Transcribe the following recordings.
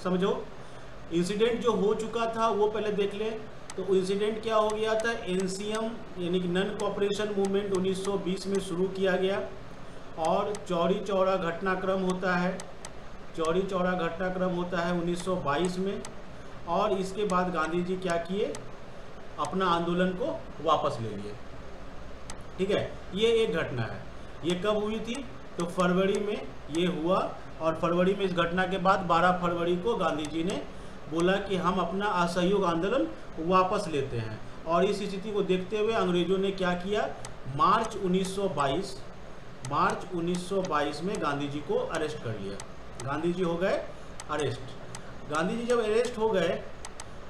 समझो। इंसिडेंट जो हो चुका था वो पहले देख ले। तो इंसिडेंट क्या हो गया था, एनसीएम यानी कि नॉन कोऑपरेशन मूवमेंट 1920 में शुरू किया गया और चौड़ी चौड़ा घटनाक्रम होता है, चौड़ी चौड़ा घटनाक्रम होता है 1922 में। और इसके बाद गांधी जी क्या किए, अपना आंदोलन को वापस ले लिए। ठीक है, ये एक घटना है। ये कब हुई थी, तो फरवरी में ये हुआ। और फरवरी में इस घटना के बाद 12 फरवरी को गांधी जी ने बोला कि हम अपना असहयोग आंदोलन वापस लेते हैं। और इस स्थिति को देखते हुए अंग्रेजों ने क्या किया, मार्च 1922 में गांधी जी को अरेस्ट कर लिया। गांधी जी हो गए अरेस्ट। गांधी जी जब अरेस्ट हो गए,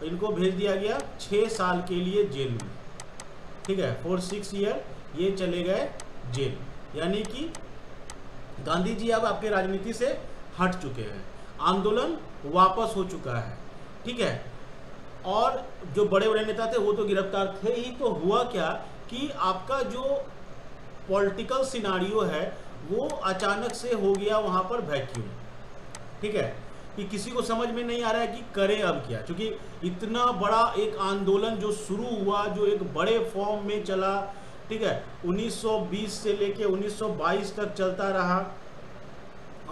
इनको भेज दिया गया 6 साल के लिए जेल में। ठीक है, 4-6 ईयर ये चले गए जेल। यानी कि गांधी जी अब आपके राजनीति से हट चुके हैं, आंदोलन वापस हो चुका है। ठीक है, और जो बड़े बड़े नेता थे वो तो गिरफ्तार थे ही। तो हुआ क्या कि आपका जो पॉलिटिकल सिनारियो है वो अचानक से हो गया वहाँ पर वैक्यूम। ठीक है, कि किसी को समझ में नहीं आ रहा है कि करे अब क्या, क्योंकि इतना बड़ा एक आंदोलन जो शुरू हुआ, जो एक बड़े फॉर्म में चला, ठीक है, 1920 से लेके 1922 तक चलता रहा।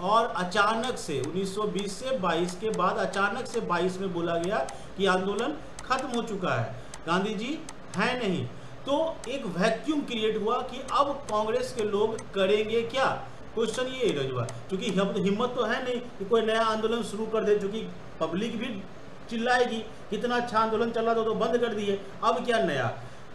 और अचानक से 1920 से 22 के बाद अचानक से 22 में बोला गया कि आंदोलन खत्म हो चुका है, गांधी जी हैं नहीं। तो एक वैक्यूम क्रिएट हुआ कि अब कांग्रेस के लोग करेंगे क्या। क्वेश्चन ये रजुआ, क्योंकि हिम्मत तो है नहीं कि कोई नया आंदोलन शुरू कर दे, क्योंकि पब्लिक भी चिल्लाएगी कितना अच्छा आंदोलन चल रहा था तो बंद कर दिए, अब क्या नया।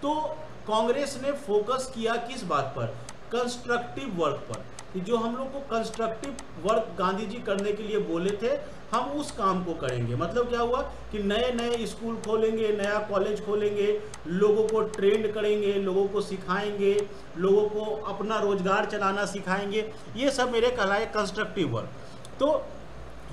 तो कांग्रेस ने फोकस किया किस बात पर, कंस्ट्रक्टिव वर्क पर, कि जो हम लोग को कंस्ट्रक्टिव वर्क गांधी जी करने के लिए बोले थे हम उस काम को करेंगे। मतलब क्या हुआ कि नए नए स्कूल खोलेंगे, नया कॉलेज खोलेंगे, लोगों को ट्रेंड करेंगे, लोगों को सिखाएंगे, लोगों को अपना रोजगार चलाना सिखाएंगे। ये सब मेरे कहलाए कंस्ट्रक्टिव वर्क। तो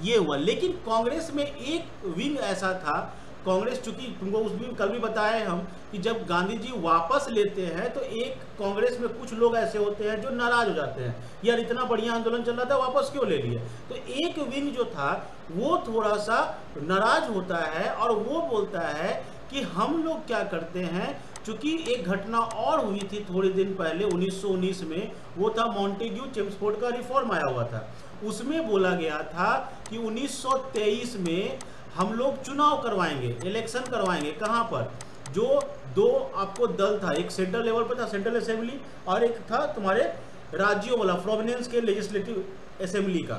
ये हुआ। लेकिन कांग्रेस में एक विंग ऐसा था, कांग्रेस, चूंकि तुमको उस दिन कल भी बताए हम कि जब गांधी जी वापस लेते हैं तो एक कांग्रेस में कुछ लोग ऐसे होते हैं जो नाराज हो जाते हैं, यार इतना बढ़िया आंदोलन चल रहा था वापस क्यों ले लिए। तो एक विंग जो था वो थोड़ा सा नाराज होता है और वो बोलता है कि हम लोग क्या करते हैं, चूंकि एक घटना और हुई थी थोड़े दिन पहले 1919 में, वो था मॉन्टेग्यू चेम्सफोर्ड का रिफॉर्म आया हुआ था। उसमें बोला गया था कि 1923 में हम लोग चुनाव करवाएंगे, इलेक्शन करवाएंगे। कहाँ पर, जो दो आपको दल था, एक सेंट्रल लेवल पर था सेंट्रल असेंबली, और एक था तुम्हारे राज्यों वाला प्रोविनेंस के लेजिस्लेटिव असेंबली का।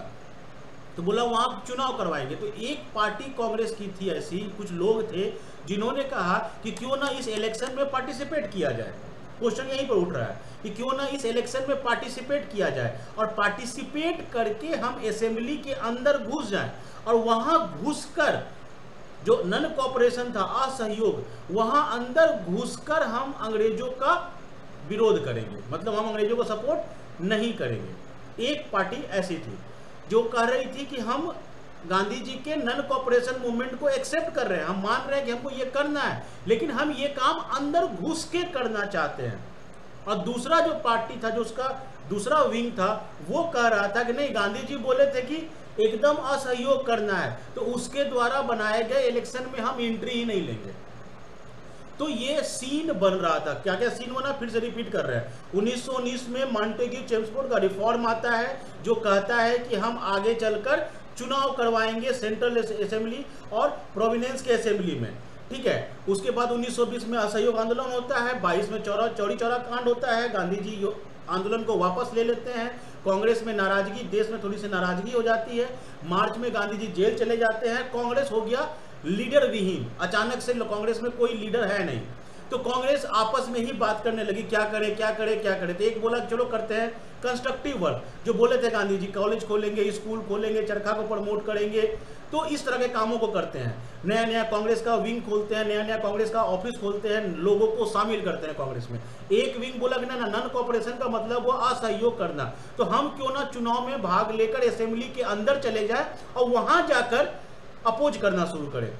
तो बोला वहाँ चुनाव करवाएंगे। तो एक पार्टी कांग्रेस की थी, ऐसी कुछ लोग थे जिन्होंने कहा कि क्यों ना इस इलेक्शन में पार्टिसिपेट किया जाए। क्वेश्चन यहीं पर उठ रहा है कि क्यों ना इस इलेक्शन में पार्टिसिपेट किया जाए और पार्टिसिपेट करके हम असेंबली के अंदर घुस जाएं और वहां घुसकर जो नॉन कोऑपरेशन था, असहयोग, वहां अंदर घुसकर हम अंग्रेजों का विरोध करेंगे, मतलब हम अंग्रेजों को सपोर्ट नहीं करेंगे। एक पार्टी ऐसी थी जो कह रही थी कि हम गांधी जी के नॉन कोऑपरेशन मूवमेंट को एक्सेप्ट कर रहे हैं, हम मान रहे हैं कि हमको ये करना है, लेकिन हम ये काम अंदर घुस के करना चाहते हैं। और दूसरा जो पार्टी था, जो उसका दूसरा विंग था, वो कह रहा था कि नहीं, गांधी जी बोले थे कि एकदम असहयोग करना है, तो उसके द्वारा बनाए गए इलेक्शन में हम एंट्री ही नहीं लेंगे। तो ये सीन बन रहा था। क्या क्या सीन बना, फिर से रिपीट कर रहे हैं। 1919 में मॉन्टेग्यू चेम्सफोर्ड का रिफॉर्म आता है जो कहता है कि हम आगे चलकर चुनाव करवाएंगे सेंट्रल असेंबली और प्रोविनेंस के असेंबली में। ठीक है, उसके बाद 1920 में असहयोग आंदोलन होता है, 22 में चौड़ी चौरा कांड होता है, गांधी जी आंदोलन को वापस ले लेते हैं। कांग्रेस में नाराजगी, देश में थोड़ी सी नाराजगी हो जाती है। मार्च में गांधी जी जेल चले जाते हैं। कांग्रेस हो गया लीडर विहीन, अचानक से कांग्रेस में कोई लीडर है नहीं। तो कांग्रेस आपस में ही बात करने लगी, क्या करे क्या करे क्या करे। तो एक बोला चलो करते हैं कंस्ट्रक्टिव वर्क, जो बोले थे गांधी जी, कॉलेज खोलेंगे, स्कूल खोलेंगे, चरखा को प्रमोट करेंगे। तो इस तरह के कामों को करते हैं, नया नया कांग्रेस का विंग खोलते हैं, नया नया कांग्रेस का ऑफिस खोलते हैं, लोगों को शामिल करते हैं कांग्रेस में। एक विंग बोला कि ना नॉन कोऑपरेशन का मतलब वो असहयोग करना, तो हम क्यों ना चुनाव में भाग लेकर असेंबली के अंदर चले जाए और वहां जाकर अपोज करना शुरू करें।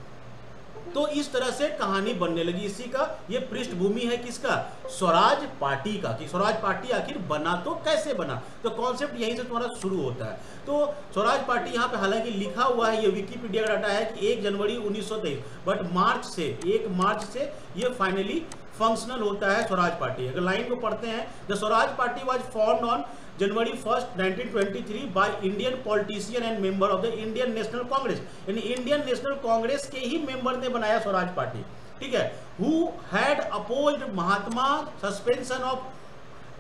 तो इस तरह से कहानी बनने लगी। इसी का ये पृष्ठभूमि है किसका, स्वराज पार्टी का, कि स्वराज पार्टी आखिर बना तो कैसे बना। तो कॉन्सेप्ट यहीं से तुम्हारा शुरू होता है। तो स्वराज पार्टी यहाँ पे हालांकि लिखा हुआ है, ये विकिपीडिया का डाटा है कि 1 जनवरी 1923, बट 1 मार्च से ये फाइनली फंक्शनल होता है स्वराज पार्टी। अगर लाइन को पढ़ते हैं, the Swaraj party was formed on January 1, 1923 by Indian politician and member of the Indian national Congress, यानी इंडियन नेशनल कांग्रेस के ही मेंबर ने बनाया स्वराज पार्टी, ठीक है। Who had opposed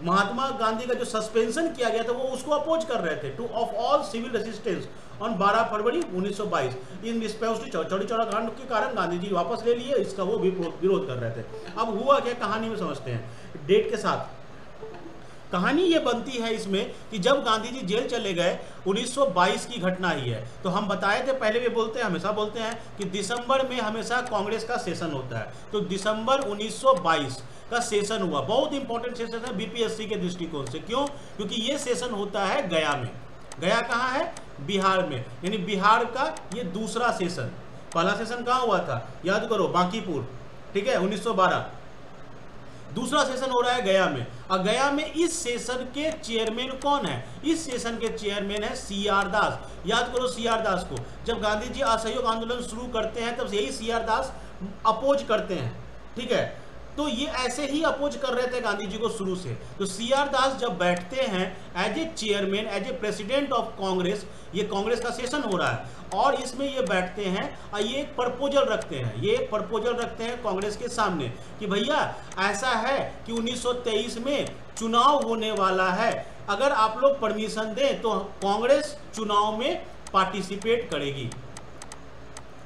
Mahatma Gandhi का जो सस्पेंशन किया गया था वो उसको अपोज कर रहे थे, to off all civil resistance on 12 February 1922 in respect to Chauri Chaura कांड के कारण गांधी जी वापस ले लिए, इसका वो भी विरोध कर रहे थे। अब हुआ क्या, कहानी में समझते हैं डेट के साथ। कहानी ये बनती है इसमें कि जब गांधी जी जेल चले गए 1922 की घटना ही है। तो हम बताए थे पहले भी बोलते हैं, हमेशा बोलते हैं कि दिसंबर में हमेशा कांग्रेस का सेशन होता है। तो दिसंबर 1922 का सेशन हुआ, बहुत इंपॉर्टेंट सेशन है बीपीएससी के दृष्टिकोण से। क्यों? क्योंकि ये सेशन होता है गया में। गया कहाँ है? बिहार में, यानी बिहार का ये दूसरा सेशन। पहला सेशन कहाँ हुआ था, याद करो, बांकीपुर, ठीक है, 1912। दूसरा सेशन हो रहा है गया में। और गया में इस सेशन के चेयरमैन कौन है? इस सेशन के चेयरमैन है सीआर दास। याद करो सीआर दास को, जब गांधी जी असहयोग आंदोलन शुरू करते हैं तब यही सीआर दास अपोज करते हैं, ठीक है। तो ये ऐसे ही अपोज कर रहे थे गांधी जी को शुरू से। तो सीआर दास जब बैठते हैं as a chairman, as a president of Congress, ये कांग्रेस का सेशन हो रहा है और इसमें ये बैठते हैं और ये एक प्रपोजल रखते हैं, कांग्रेस के सामने कि भैया ऐसा है कि 1923 में चुनाव होने वाला है, अगर आप लोग परमिशन दें तो कांग्रेस चुनाव में पार्टिसिपेट करेगी,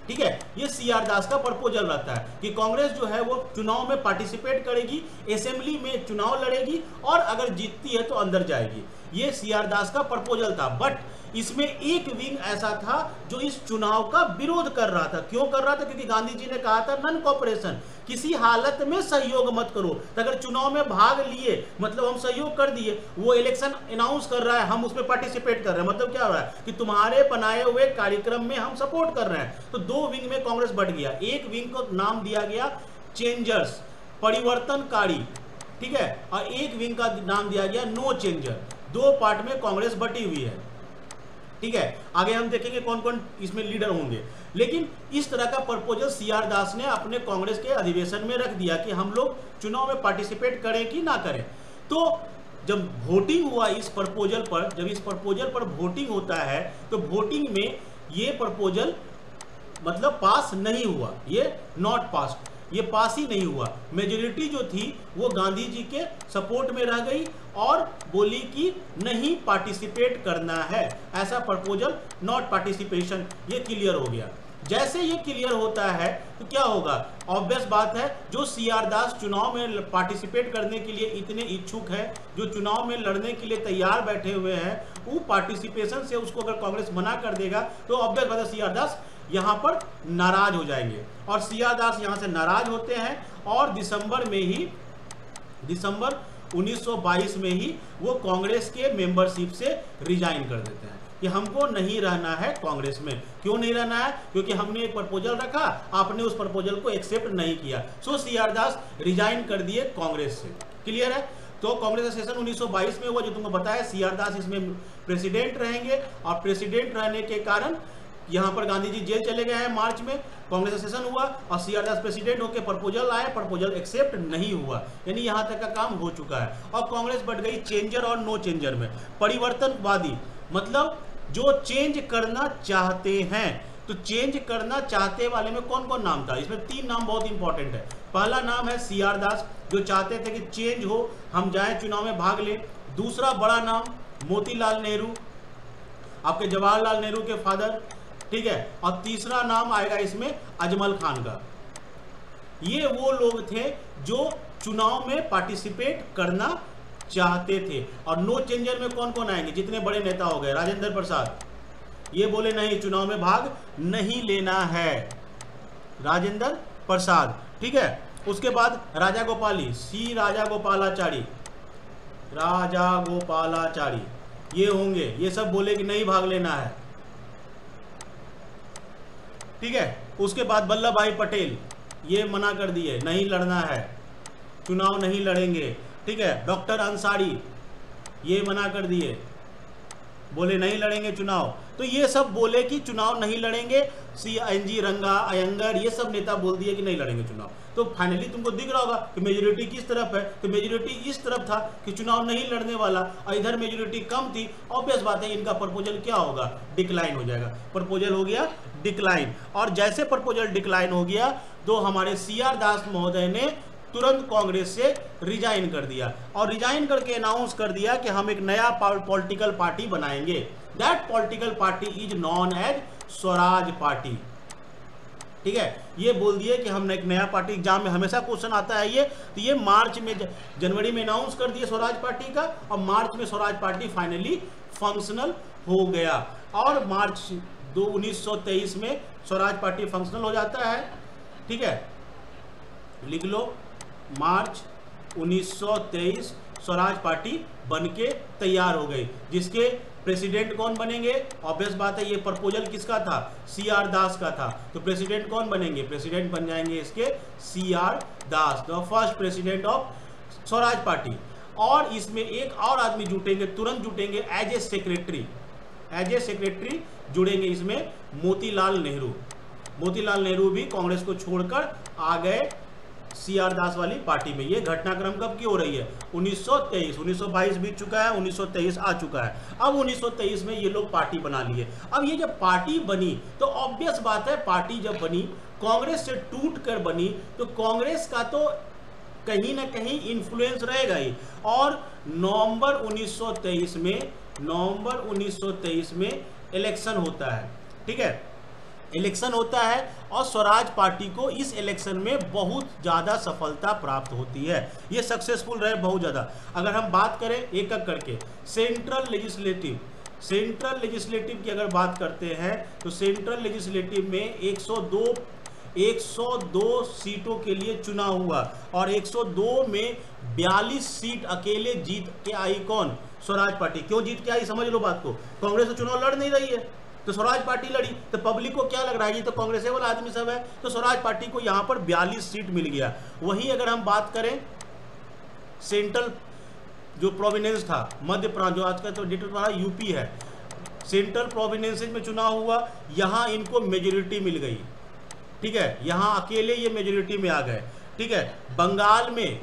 ठीक है। ये सीआर दास का प्रपोजल रहता है कि कांग्रेस जो है वो चुनाव में पार्टिसिपेट करेगी, असेंबली में चुनाव लड़ेगी और अगर जीतती है तो अंदर जाएगी। ये सीआर दास का प्रपोजल था। बट इसमें एक विंग ऐसा था जो इस चुनाव का विरोध कर रहा था। क्यों कर रहा था? क्योंकि गांधी जी ने कहा था नॉन कोऑपरेशन, किसी हालत में सहयोग मत करो। तो अगर चुनाव में भाग लिए मतलब हम सहयोग कर दिए, वो इलेक्शन अनाउंस कर रहा है, हम उसमें पार्टिसिपेट कर रहे हैं, मतलब क्या हो रहा है कि तुम्हारे बनाए हुए कार्यक्रम में हम सपोर्ट कर रहे हैं। तो दो विंग में कांग्रेस बढ़ गया। एक विंग को नाम दिया गया चेंजर्स, परिवर्तनकारी, ठीक है, और एक विंग का नाम दिया गया नो चेंजर। दो पार्ट में कांग्रेस बटी हुई है, ठीक है। आगे हम देखेंगे कौन कौन इसमें लीडर होंगे। लेकिन इस तरह का प्रपोजल सीआर दास ने अपने कांग्रेस के अधिवेशन में रख दिया कि हम लोग चुनाव में पार्टिसिपेट करें कि ना करें। तो जब वोटिंग हुआ इस प्रपोजल पर, जब इस प्रपोजल पर वोटिंग होता है तो वोटिंग में ये प्रपोजल मतलब पास नहीं हुआ, ये नॉट पास, ये पास ही नहीं हुआ। मेजोरिटी जो थी वो गांधी जी के सपोर्ट में रह गई और बोली कि नहीं पार्टिसिपेट करना है, ऐसा प्रपोजल, नॉट पार्टिसिपेशन, ये क्लियर हो गया। जैसे ये क्लियर होता है तो क्या होगा, ऑब्वियस बात है, जो सीआर दास चुनाव में पार्टिसिपेट करने के लिए इतने इच्छुक है, जो चुनाव में लड़ने के लिए तैयार बैठे हुए हैं, वो पार्टिसिपेशन से उसको अगर कांग्रेस मना कर देगा तो ऑब्वियस बात है सीआर दास यहाँ पर नाराज हो जाएंगे। और सीआर दास यहाँ से नाराज होते हैं और दिसंबर 1922 में ही वो कांग्रेस के मेंबरशिप से रिजाइन कर देते हैं कि हमको नहीं रहना है कांग्रेस में। क्यों नहीं रहना है? क्योंकि हमने एक प्रपोजल रखा, आपने उस प्रपोजल को एक्सेप्ट नहीं किया। सो सीआर दास रिजाइन कर दिए कांग्रेस से। क्लियर है? तो कांग्रेस का सेशन 1922 में हुआ, जो तुमको बताया। सीआर दास इसमें प्रेसिडेंट रहेंगे और प्रेसिडेंट रहने के कारण यहाँ पर गांधी जी जेल चले गए हैं मार्च में। कांग्रेस का सेशन हुआ और सीआर दास प्रेसिडेंट होकर प्रपोजल आया, प्रपोजल एक्सेप्ट नहीं हुआ, यानी यहाँ तक का काम हो चुका है। और कांग्रेस बढ़ गई चेंजर और नो चेंजर में। परिवर्तनवादी मतलब जो चेंज करना चाहते हैं। तो चेंज करना चाहते वाले में कौन कौन नाम था? इसमें 3 नाम बहुत इंपॉर्टेंट है। पहला नाम है सीआर दास, जो चाहते थे कि चेंज हो, हम जाएं चुनाव में भाग लें। दूसरा बड़ा नाम मोतीलाल नेहरू, आपके जवाहरलाल नेहरू के फादर, ठीक है। और तीसरा नाम आएगा इसमें अजमल खान का। ये वो लोग थे जो चुनाव में पार्टिसिपेट करना चाहते थे। और नो चेंजर में कौन कौन आएंगे? जितने बड़े नेता हो गए, राजेंद्र प्रसाद, ये बोले नहीं, चुनाव में भाग नहीं लेना है, राजेंद्र प्रसाद, ठीक है। उसके बाद राजा गोपाली, सी राजा गोपालाचारी, ये होंगे, ये सब बोले कि नहीं भाग लेना है। ठीक है। उसके बाद वल्लभ भाई पटेल ये मना कर दिए, नहीं लड़ना है, चुनाव नहीं लड़ेंगे, ठीक है। डॉक्टर अंसारी ये मना कर दिए, बोले नहीं लड़ेंगे चुनाव। तो ये सब बोले कि चुनाव नहीं लड़ेंगे। CNG रंगा, अयंगर, ये सब नेता बोल दिए कि नहीं लड़ेंगे चुनाव। तो फाइनली तुमको दिख रहा होगा कि मेजोरिटी किस तरफ है, तो मेजोरिटी इस तरफ था कि चुनाव नहीं लड़ने वाला, और इधर मेजोरिटी कम थी। ऑब्वियस बात है इनका प्रपोजल क्या होगा, डिक्लाइन हो जाएगा। प्रपोजल हो गया डिक्लाइन, और जैसे प्रपोजल डिक्लाइन हो गया तो हमारे CR दास महोदय ने तुरंत कांग्रेस से रिजाइन कर दिया, और रिजाइन करके अनाउंस कर दिया कि हम एक नया पॉलिटिकल पार्टी बनाएंगे। That political party is known as Swaraj party, ठीक है। ये बोल दिए कि हमने एक नया पार्टी, एग्जाम में हमेशा क्वेश्चन आता है ये, तो ये मार्च में, जनवरी में अनाउंस कर दिए स्वराज पार्टी का, और मार्च में स्वराज पार्टी फाइनली फंक्शनल हो गया, और मार्च 1923 में स्वराज पार्टी फंक्शनल हो जाता है, ठीक है। लिख लो, मार्च 1923 स्वराज पार्टी बनके तैयार हो गई, जिसके प्रेसिडेंट कौन बनेंगे, ऑब्वियस बात है ये प्रपोजल किसका था, CR दास का था। तो प्रेसिडेंट कौन बनेंगे, प्रेसिडेंट बन जाएंगे इसके CR Das, the first president of Swaraj party. और इसमें एक और आदमी जुटेंगे, तुरंत जुटेंगे as a secretary, as a secretary जुड़ेंगे इसमें मोतीलाल नेहरू। मोतीलाल नेहरू भी कांग्रेस को छोड़कर आ गए CR दास वाली पार्टी में। ये घटनाक्रम कब की हो रही है, 1923, 1922 बीत चुका है, 1923 आ चुका है। अब 1923 में ये लोग पार्टी बना लिए। अब ये जब पार्टी बनी तो ऑब्वियस बात है, पार्टी जब बनी कांग्रेस से टूट कर बनी, तो कांग्रेस का तो कहीं ना कहीं इन्फ्लुएंस रहेगा ही। और नवंबर 1923 में इलेक्शन होता है, ठीक है, इलेक्शन होता है, और स्वराज पार्टी को इस इलेक्शन में बहुत ज़्यादा सफलता प्राप्त होती है। ये सक्सेसफुल रहे बहुत ज़्यादा। अगर हम बात करें एक एक करके, सेंट्रल लेजिस्लेटिव की अगर बात करते हैं, तो सेंट्रल लेजिस्लेटिव में 102 सीटों के लिए चुनाव हुआ, और 102 में 42 सीट अकेले जीत के आई कौन, स्वराज पार्टी। क्यों जीत के आई, समझ लो बात को। कांग्रेस तो चुनाव लड़ नहीं रही है, तो स्वराज पार्टी लड़ी, तो पब्लिक को क्या लग रहा है, ये तो कांग्रेस वाला आदमी सब है, तो स्वराज पार्टी को यहाँ पर 42 सीट मिल गया। वहीं अगर हम बात करें सेंट्रल जो प्रोविनेंस था, मध्य प्रांत, जो आज का तो डेट तुम्हारा यूपी है, सेंट्रल प्रोविनेंसेज में चुनाव हुआ, यहाँ इनको मेजोरिटी मिल गई, ठीक है, यहाँ अकेले ये मेजोरिटी में आ गए, ठीक है। बंगाल में,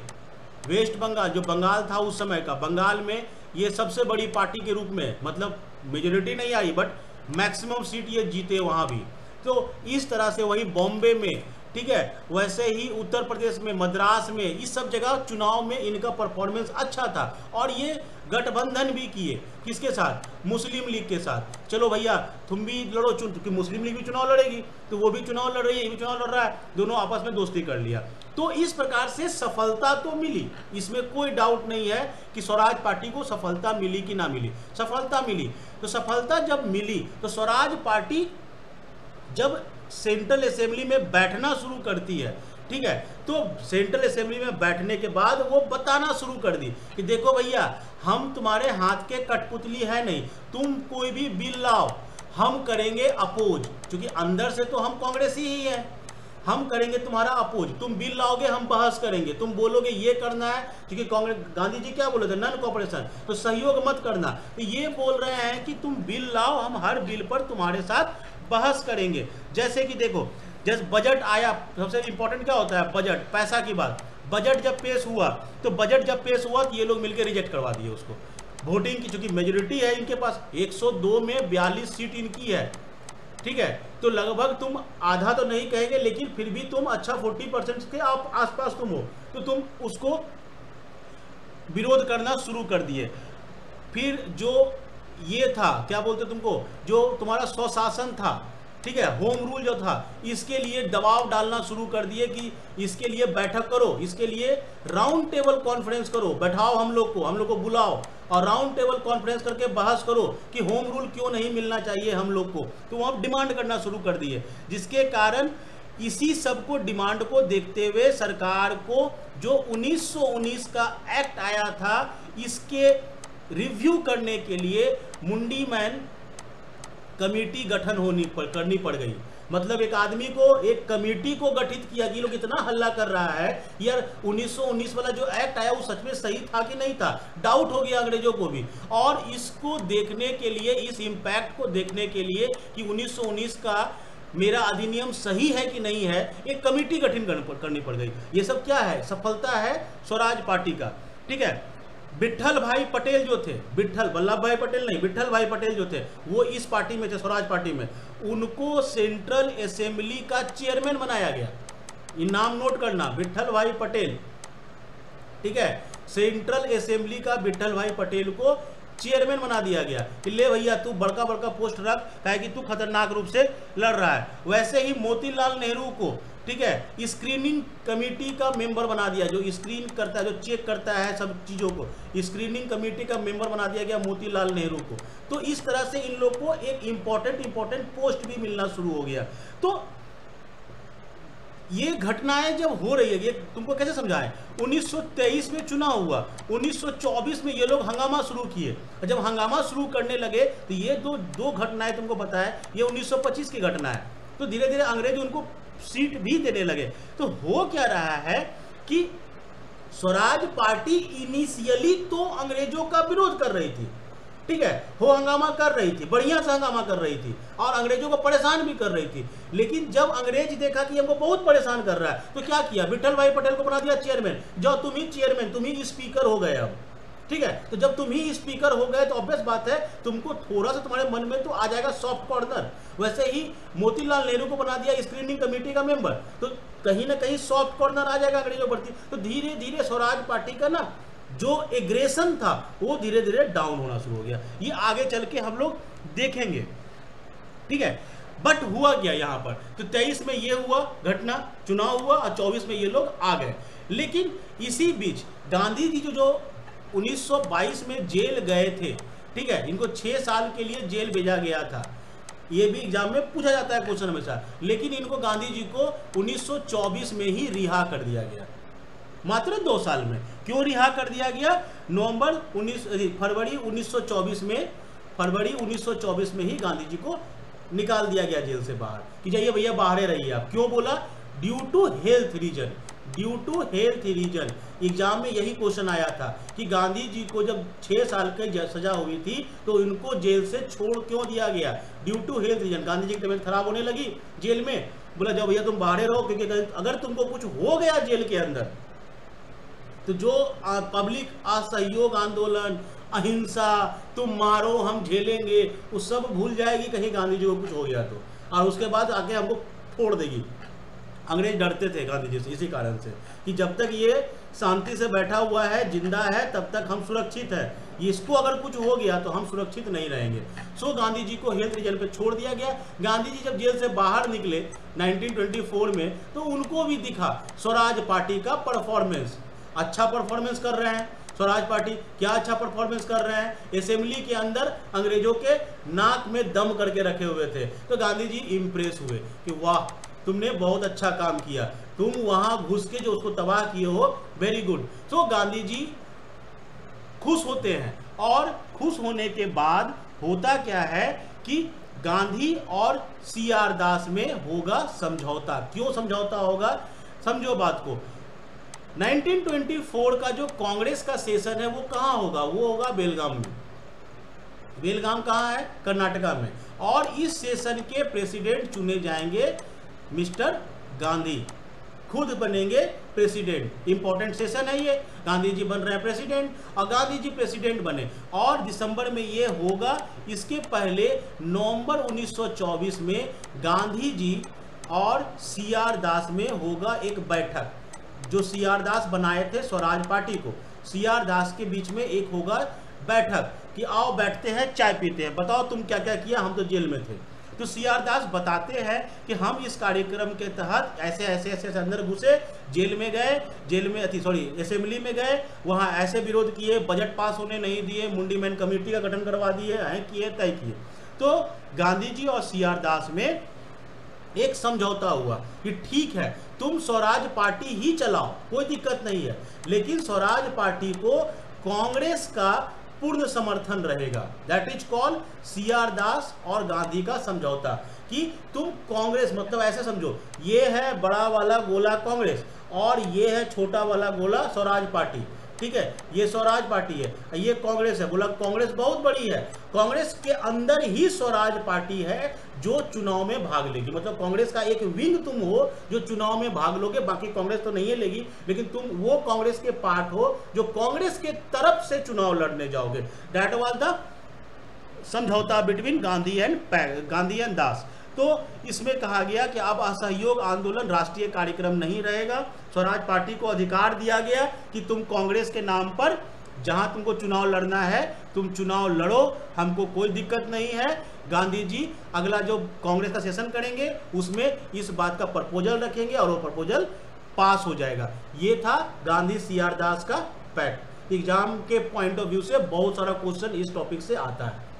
वेस्ट बंगाल जो बंगाल था उस समय का, बंगाल में ये सबसे बड़ी पार्टी के रूप में, मतलब मेजोरिटी नहीं आई बट मैक्सिमम सीट ये जीते वहाँ भी। तो इस तरह से वही बॉम्बे में, ठीक है, वैसे ही उत्तर प्रदेश में, मद्रास में, इस सब जगह चुनाव में इनका परफॉर्मेंस अच्छा था। और ये गठबंधन भी किए, किसके साथ, मुस्लिम लीग के साथ। चलो भैया तुम भी लड़ो, क्योंकि मुस्लिम लीग भी चुनाव लड़ेगी, तो वो भी चुनाव लड़ रही है, ये भी चुनाव लड़ रहा है, दोनों आपस में दोस्ती कर लिया। तो इस प्रकार से सफलता तो मिली, इसमें कोई डाउट नहीं है कि स्वराज पार्टी को सफलता मिली कि ना मिली, सफलता मिली। तो सफलता जब मिली तो स्वराज पार्टी जब सेंट्रल असेंबली में बैठना शुरू करती है, ठीक है, तो सेंट्रल असेंबली में बैठने के बाद वो बताना शुरू कर दी कि देखो भैया हम तुम्हारे हाथ के कठपुतली है नहीं, तुम कोई भी बिल लाओ हम करेंगे अपोज, क्योंकि अंदर से तो हम कांग्रेसी ही है, हम करेंगे तुम्हारा अपोज। तुम बिल लाओगे हम बहस करेंगे, तुम बोलोगे ये करना है, क्योंकि कांग्रेस, गांधी जी क्या बोले थे, नॉन कोऑपरेशन, तो सहयोग मत करना। तो ये बोल रहे हैं कि तुम बिल लाओ, हम हर बिल पर तुम्हारे साथ बहस करेंगे। जैसे कि देखो, जैसे बजट आया, सबसे इंपॉर्टेंट क्या होता है, बजट, पैसा की बात। बजट जब पेश हुआ तो ये लोग मिलकर रिजेक्ट करवा दिए उसको, वोटिंग की, चूंकि मेजोरिटी है इनके पास, 102 में 42 सीट इनकी है, ठीक है, तो लगभग तुम आधा तो नहीं कहेंगे, लेकिन फिर भी तुम अच्छा 40% के आप आसपास तुम हो, तो तुम उसको विरोध करना शुरू कर दिए। फिर जो ये था, क्या बोलते तुमको, जो तुम्हारा स्वशासन था, ठीक है, होम रूल जो था, इसके लिए दबाव डालना शुरू कर दिए कि इसके लिए बैठक करो, इसके लिए राउंड टेबल कॉन्फ्रेंस करो, बैठाओ हम लोग को बुलाओ और राउंड टेबल कॉन्फ्रेंस करके बहस करो कि होम रूल क्यों नहीं मिलना चाहिए हम लोग को। तो वहाँ डिमांड करना शुरू कर दिए, जिसके कारण इसी सब को डिमांड को देखते हुए सरकार को जो 1919 का एक्ट आया था, इसके रिव्यू करने के लिए मुंडी मैन कमेटी गठन करनी पड़ गई। मतलब एक आदमी को, एक कमेटी को गठित किया कि लोग इतना हल्ला कर रहा है यार 1919 वाला जो एक्ट आया वो सच में सही था कि नहीं था, डाउट हो गया अंग्रेजों को भी। और इसको देखने के लिए, इस इम्पैक्ट को देखने के लिए कि 1919 का मेरा अधिनियम सही है कि नहीं है, एक कमेटी गठन करनी पड़ गई। ये सब क्या है? सफलता है स्वराज पार्टी का। ठीक है, विट्ठल भाई पटेल जो थे, विट्ठल वल्लभ भाई पटेल नहीं, विट्ठल भाई पटेल जो थे, वो इस पार्टी में थे, स्वराज पार्टी में। उनको सेंट्रल असेंबली का चेयरमैन बनाया गया। ये नाम नोट करना, विट्ठल भाई पटेल। ठीक है, सेंट्रल असेंबली का विट्ठल भाई पटेल को चेयरमैन बना दिया गया कि ले भैया तू बड़का बड़का पोस्ट रख, काहे कि तू खतरनाक रूप से लड़ रहा है। वैसे ही मोतीलाल नेहरू को, ठीक है, स्क्रीनिंग कमेटी का मेंबर बना दिया, जो स्क्रीन करता है, जो चेक करता है सब चीज़ों को, स्क्रीनिंग कमेटी का मेंबर बना दिया गया मोतीलाल नेहरू को। तो इस तरह से इन लोग को एक इंपॉर्टेंट पोस्ट भी मिलना शुरू हो गया। तो ये घटनाएं जब हो रही है, ये तुमको कैसे समझाएं? 1923 में चुनाव हुआ, 1924 में ये लोग हंगामा शुरू किए। जब हंगामा शुरू करने लगे तो ये दो घटनाएं तुमको पता है, ये 1925 की घटना है। तो धीरे धीरे अंग्रेज उनको सीट भी देने लगे। तो हो क्या रहा है कि स्वराज पार्टी इनिशियली तो अंग्रेजों का विरोध कर रही थी, ठीक है, हो हंगामा कर रही थी, बढ़िया से हंगामा कर रही थी और अंग्रेजों को परेशान भी कर रही थी। लेकिन जब अंग्रेज देखा कि हमको बहुत परेशान कर रहा है, तो क्या किया? विट्ठल भाई पटेल को बना दिया चेयरमैन। जाओ तुम ही चेयरमैन, तुम ही स्पीकर हो गए अब। ठीक है, तो जब तुम ही स्पीकर हो गए तो ऑब्वियस बात है तुमको थोड़ा सा तुम्हारे मन में तो आ जाएगा सॉफ्ट कॉर्नर। वैसे ही मोतीलाल नेहरू को बना दिया स्क्रीनिंग कमेटी का मेंबर, तो कहीं ना कहीं सॉफ्ट कॉर्नर आ जाएगा अंग्रेजों पर। तो धीरे धीरे स्वराज पार्टी का ना जो एग्रेशन था वो धीरे धीरे डाउन होना शुरू हो गया। ये आगे चल के हम लोग देखेंगे। ठीक है, बट हुआ क्या यहाँ पर? तो 23 में ये हुआ घटना, चुनाव हुआ और 24 में ये लोग आ गए। लेकिन इसी बीच गांधी जी जो 1922 में जेल गए थे, ठीक है, इनको 6 साल के लिए जेल भेजा गया था। ये भी एग्जाम में पूछा जाता है क्वेश्चन हमेशा। लेकिन इनको गांधी जी को 1924 में ही रिहा कर दिया गया, मात्र 2 साल में। क्यों रिहा कर दिया गया? फरवरी 1924 में ही गांधी जी को निकाल दिया गया जेल से बाहर कि जाइए भैया बाहर रहिए आप। क्यों बोला? Due to health reason. Due to health reason exam में यही क्वेश्चन आया था कि गांधी जी को जब 6 साल की सजा हुई थी तो इनको जेल से छोड़ क्यों दिया गया? Due to health reason. Gandhi ji की तबीयत खराब होने लगी जेल में, बोला जाओ भैया तुम बाहर रहो, क्योंकि अगर तुमको कुछ हो गया जेल के अंदर तो जो पब्लिक असहयोग आंदोलन, अहिंसा, तुम मारो हम झेलेंगे, वो सब भूल जाएगी कहीं गांधी जी को कुछ हो गया तो, और उसके बाद आके हमको फोड़ देगी। अंग्रेज डरते थे गांधी जी से इसी कारण से कि जब तक ये शांति से बैठा हुआ है, जिंदा है, तब तक हम सुरक्षित है, इसको अगर कुछ हो गया तो हम सुरक्षित नहीं रहेंगे। सो गांधी जी को हेल्थ रीजन पे छोड़ दिया गया। गांधी जी जब जेल से बाहर निकले 1924 में तो उनको भी दिखा स्वराज पार्टी का परफॉर्मेंस, अच्छा परफॉर्मेंस कर रहे हैं स्वराज पार्टी। क्या अच्छा परफॉर्मेंस कर रहे हैं? असेंबली के अंदर अंग्रेजों के नाक में दम करके रखे हुए थे। तो गांधी जी इंप्रेस हुए कि वाह तुमने बहुत अच्छा काम किया, तुम वहां घुस के जो उसको तबाह किए हो, वेरी गुड। तो गांधी जी खुश होते हैं और खुश होने के बाद होता क्या है कि गांधी और CR दास में होगा समझौता। क्यों समझौता होगा? समझो बात को। 1924 का जो कांग्रेस का सेशन है वो कहाँ होगा? वो होगा बेलगाम में। बेलगाम कहाँ है? कर्नाटका में। और इस सेशन के प्रेसिडेंट चुने जाएंगे मिस्टर गांधी, खुद बनेंगे प्रेसिडेंट। इंपॉर्टेंट सेशन है ये, गांधी जी बन रहे हैं प्रेसिडेंट और गांधी जी प्रेसिडेंट बने और दिसंबर में ये होगा। इसके पहले नवंबर 1924 में गांधी जी और CR दास में होगा एक बैठक। जो CR दास बनाए थे स्वराज पार्टी को, CR दास के बीच में एक होगा बैठक कि आओ बैठते हैं, चाय पीते हैं, बताओ तुम क्या क्या किया, हम तो जेल में थे। तो CR दास बताते हैं कि हम इस कार्यक्रम के तहत ऐसे ऐसे ऐसे अंदर घुसे, जेल में गए, असेंबली में गए, वहाँ ऐसे विरोध किए, बजट पास होने नहीं दिए, मुंडी मैन कमेटी का गठन करवा दिए, किए तय किए। तो गांधी जी और CR दास में एक समझौता हुआ कि ठीक है तुम स्वराज पार्टी ही चलाओ, कोई दिक्कत नहीं है, लेकिन स्वराज पार्टी को कांग्रेस का पूर्ण समर्थन रहेगा। दैट इज कॉल्ड CR दास और गांधी का समझौता कि तुम कांग्रेस, मतलब ऐसे समझो, ये है बड़ा वाला गोला कांग्रेस और ये है छोटा वाला गोला स्वराज पार्टी, ठीक है, ये स्वराज पार्टी है, ये कांग्रेस है। बोला कांग्रेस बहुत बड़ी है, कांग्रेस के अंदर ही स्वराज पार्टी है जो चुनाव में भाग लेगी। मतलब कांग्रेस का एक विंग तुम हो जो चुनाव में भाग लोगे, बाकी कांग्रेस तो नहीं लेगी, लेकिन तुम वो कांग्रेस के पार्ट हो जो कांग्रेस के तरफ से चुनाव लड़ने जाओगे। दैट वाज द समझौता बिटवीन गांधी एंड दास। तो इसमें कहा गया कि अब असहयोग आंदोलन राष्ट्रीय कार्यक्रम नहीं रहेगा। स्वराज पार्टी को अधिकार दिया गया कि तुम कांग्रेस के नाम पर जहां तुमको चुनाव लड़ना है तुम चुनाव लड़ो, हमको कोई दिक्कत नहीं है। गांधी जी अगला जो कांग्रेस का सेशन करेंगे उसमें इस बात का प्रपोजल रखेंगे और वो प्रपोजल पास हो जाएगा। ये था गांधी CR दास का पैक्ट। एग्जाम के पॉइंट ऑफ व्यू से बहुत सारा क्वेश्चन इस टॉपिक से आता है।